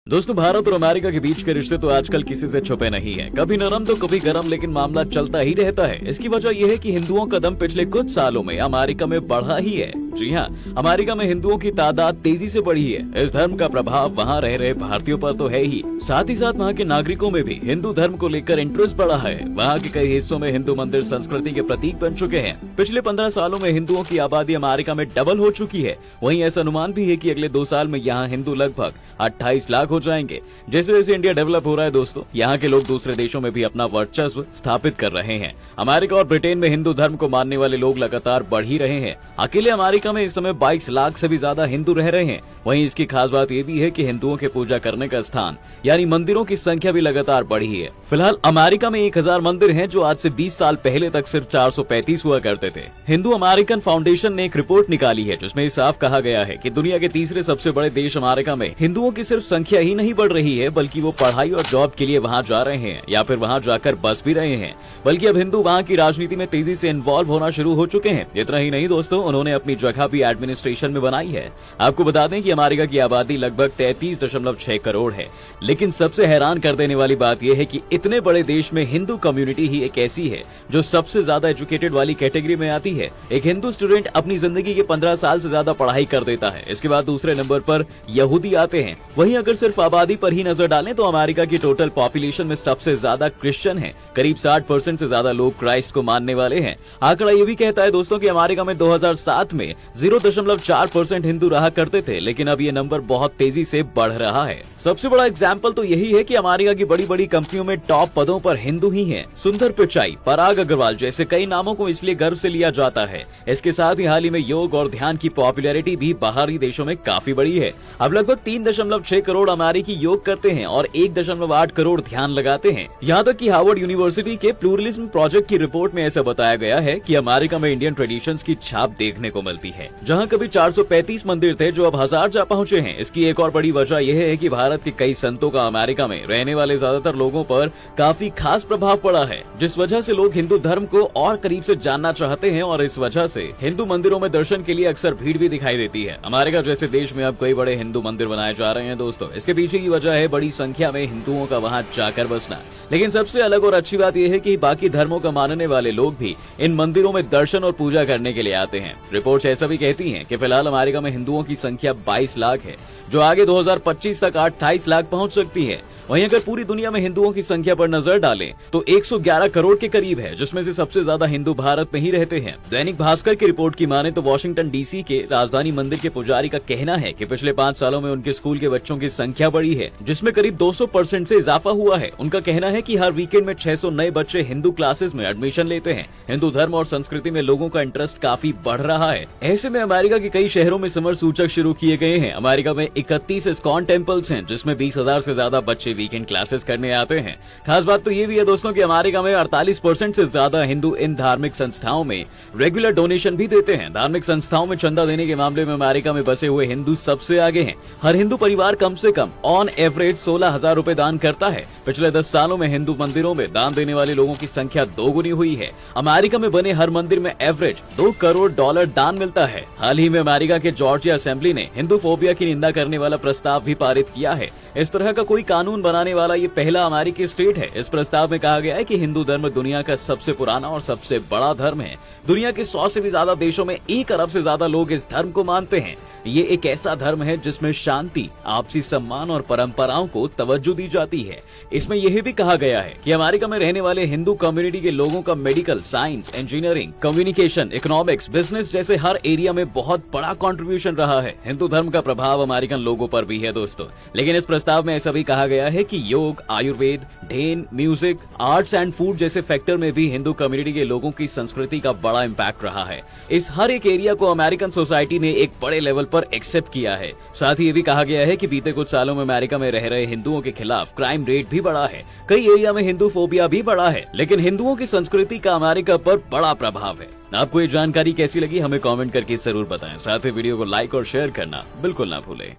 दोस्तों, भारत और अमेरिका के बीच के रिश्ते तो आजकल किसी से छुपे नहीं है। कभी नरम तो कभी गरम, लेकिन मामला चलता ही रहता है। इसकी वजह यह है कि हिंदुओं का दम पिछले कुछ सालों में अमेरिका में बढ़ा ही है। जी हाँ, अमेरिका में हिंदुओं की तादाद तेजी से बढ़ी है। इस धर्म का प्रभाव वहाँ रह रहे भारतीयों पर तो है ही, साथ ही साथ वहाँ के नागरिकों में भी हिंदू धर्म को लेकर इंटरेस्ट बढ़ा है। वहाँ के कई हिस्सों में हिंदू मंदिर संस्कृति के प्रतीक बन चुके हैं। पिछले 15 सालों में हिंदुओं की आबादी अमेरिका में डबल हो चुकी है। वहीं ऐसा अनुमान भी है कि अगले 2 साल में यहाँ हिंदू लगभग 28 लाख हो जाएंगे। जैसे जैसे इंडिया डेवलप हो रहा है दोस्तों, यहाँ के लोग दूसरे देशों में भी अपना वर्चस्व स्थापित कर रहे हैं। अमेरिका और ब्रिटेन में हिंदू धर्म को मानने वाले लोग लगातार बढ़ ही रहे हैं। अकेले अमेरिका में इस समय 22 लाख से भी ज्यादा हिंदू रह रहे हैं। वहीं इसकी खास बात यह भी है कि हिंदुओं के पूजा करने का स्थान यानी मंदिरों की संख्या भी लगातार बढ़ी है। फिलहाल अमेरिका में 1000 मंदिर हैं, जो आज से 20 साल पहले तक सिर्फ 435 हुआ करते थे। हिंदू अमेरिकन फाउंडेशन ने एक रिपोर्ट निकाली है जिसमें साफ कहा गया है कि दुनिया के तीसरे सबसे बड़े देश अमेरिका में हिंदुओं की सिर्फ संख्या ही नहीं बढ़ रही है, बल्कि वो पढ़ाई और जॉब के लिए वहाँ जा रहे हैं या फिर वहाँ जाकर बस भी रहे हैं। बल्कि अब हिंदू वहाँ की राजनीति में तेजी से इन्वॉल्व होना शुरू हो चुके हैं। इतना ही नहीं दोस्तों, उन्होंने अपनी जगह भी एडमिनिस्ट्रेशन में बनाई है। आपको बता दें कि अमेरिका की आबादी लगभग 33.6 करोड़ है। लेकिन सबसे हैरान कर देने वाली बात यह है कि इतने बड़े देश में हिंदू कम्युनिटी ही एक ऐसी है जो सबसे ज्यादा एजुकेटेड वाली कैटेगरी में आती है। एक हिंदू स्टूडेंट अपनी जिंदगी के 15 साल से ज्यादा पढ़ाई कर देता है। इसके बाद दूसरे नंबर पर यहूदी आते हैं। वहीं अगर सिर्फ आबादी पर ही नजर डालें तो अमेरिका की टोटल पॉपुलेशन में सबसे ज्यादा क्रिश्चियन है। करीब 60% से ज्यादा लोग क्राइस्ट को मानने वाले हैं। आंकड़ा ये भी कहता है दोस्तों कि अमेरिका में 2007 में 0.4% हिंदू रहा करते थे, लेकिन अब ये नंबर बहुत तेजी से बढ़ रहा है। सबसे बड़ा एग्जाम्पल तो यही है कि अमेरिका की बड़ी बड़ी कंपनियों में टॉप पदों पर हिंदू ही हैं। सुंदर पिचाई, पराग अग्रवाल जैसे कई नामों को इसलिए गर्व से लिया जाता है। इसके साथ ही हाल ही में योग और ध्यान की पॉपुलैरिटी भी बाहरी देशों में काफी बड़ी है। अब लगभग 3.6 करोड़ अमेरिकी योग करते हैं और 1.8 करोड़ ध्यान लगाते हैं। यहाँ तक कि हार्वर्ड यूनिवर्सिटी के प्लूरलिज्म प्रोजेक्ट की रिपोर्ट में ऐसा बताया गया है कि अमेरिका में इंडियन ट्रेडिशंस की छाप देखने को मिलती है। जहाँ कभी 435 मंदिर थे जो अब 1000 जा पहुँचे हैं। इसकी एक और बड़ी वजह यह है कि भारत के कई संतों का अमेरिका में रहने वाले ज्यादातर लोगों पर काफी खास प्रभाव पड़ा है, जिस वजह से लोग हिंदू धर्म को और करीब से जानना चाहते हैं और इस वजह से हिंदू मंदिरों में दर्शन के लिए अक्सर भीड़ भी दिखाई देती है। अमेरिका जैसे देश में अब कई बड़े हिंदू मंदिर बनाए जा रहे हैं दोस्तों। इसके पीछे की वजह है बड़ी संख्या में हिंदुओं का वहाँ जाकर बसना। लेकिन सबसे अलग और अच्छी बात यह है कि बाकी धर्मों का मानने वाले लोग भी इन मंदिरों में दर्शन और पूजा करने के लिए आते हैं। रिपोर्ट्स ऐसा भी कहती हैं कि फिलहाल अमेरिका में हिंदुओं की संख्या 22 लाख है, जो आगे 2025 तक 28 लाख पहुंच सकती है। वहीं अगर पूरी दुनिया में हिंदुओं की संख्या पर नजर डालें तो 111 करोड़ के करीब है, जिसमें से सबसे ज्यादा हिंदू भारत में ही रहते हैं। दैनिक भास्कर की रिपोर्ट की माने तो वॉशिंगटन डीसी के राजधानी मंदिर के पुजारी का कहना है कि पिछले 5 सालों में उनके स्कूल के बच्चों की संख्या बढ़ी है, जिसमें करीब 200% से इजाफा हुआ है। उनका कहना है कि हर वीकेंड में 600 नए बच्चे हिंदू क्लासेस में एडमिशन लेते हैं। हिंदू धर्म और संस्कृति में लोगों का इंटरेस्ट काफी बढ़ रहा है। ऐसे में अमेरिका के कई शहरों में समर सूचक शुरू किए गए हैं। अमेरिका में 31 इस्कॉन टेम्पल्स हैं, जिसमें 20,000 से ज्यादा बच्चे वीकेंड क्लासेस करने आते हैं। खास बात तो ये भी है दोस्तों कि अमेरिका में 48% से ज्यादा हिंदू इन धार्मिक संस्थाओं में रेगुलर डोनेशन भी देते हैं। धार्मिक संस्थाओं में चंदा देने के मामले में अमेरिका में बसे हुए हिंदू सबसे आगे हैं। हर हिंदू परिवार कम से कम ऑन एवरेज 16,000 रुपए दान करता है। पिछले 10 सालों में हिंदू मंदिरों में दान देने वाले लोगों की संख्या 2 गुनी हुई है। अमेरिका में बने हर मंदिर में एवरेज $2 करोड़ दान मिलता है। हाल ही में अमेरिका के जॉर्जिया असेंबली ने हिंदू फोबिया की निंदा करने वाला प्रस्ताव भी पारित किया है। इस तरह का कोई कानून बनाने वाला ये पहला अमेरिकी स्टेट है। इस प्रस्ताव में कहा गया है कि हिंदू धर्म दुनिया का सबसे पुराना और सबसे बड़ा धर्म है। दुनिया के 100 से भी ज्यादा देशों में 1 अरब से ज्यादा लोग इस धर्म को मानते हैं। ये एक ऐसा धर्म है जिसमें शांति, आपसी सम्मान और परंपराओं को तवज्जो दी जाती है। इसमें यह भी कहा गया है कि अमेरिका में रहने वाले हिंदू कम्युनिटी के लोगों का medical, science, engineering, communication, economics, business जैसे हर एरिया में बहुत बड़ा कंट्रीब्यूशन रहा है। हिंदू धर्म का प्रभाव अमेरिकन लोगों पर भी है दोस्तों। लेकिन इस प्रस्ताव में ऐसा भी कहा गया है कि योग, आयुर्वेद, ढेन, म्यूजिक, आर्ट्स एंड फूड जैसे फैक्टर में भी हिंदू कम्युनिटी के लोगों की संस्कृति का बड़ा इम्पैक्ट रहा है। इस हर एक एरिया को अमेरिकन सोसाइटी ने एक बड़े लेवल पर एक्सेप्ट किया है। साथ ही ये भी कहा गया है कि बीते कुछ सालों में अमेरिका में रह रहे हिंदुओं के खिलाफ क्राइम रेट भी बढ़ा है। कई एरिया में हिंदू फोबिया भी बढ़ा है। लेकिन हिंदुओं की संस्कृति का अमेरिका पर बड़ा प्रभाव है। आपको ये जानकारी कैसी लगी हमें कमेंट करके जरूर बताएं। साथ ही वीडियो को लाइक और शेयर करना बिल्कुल ना भूलें।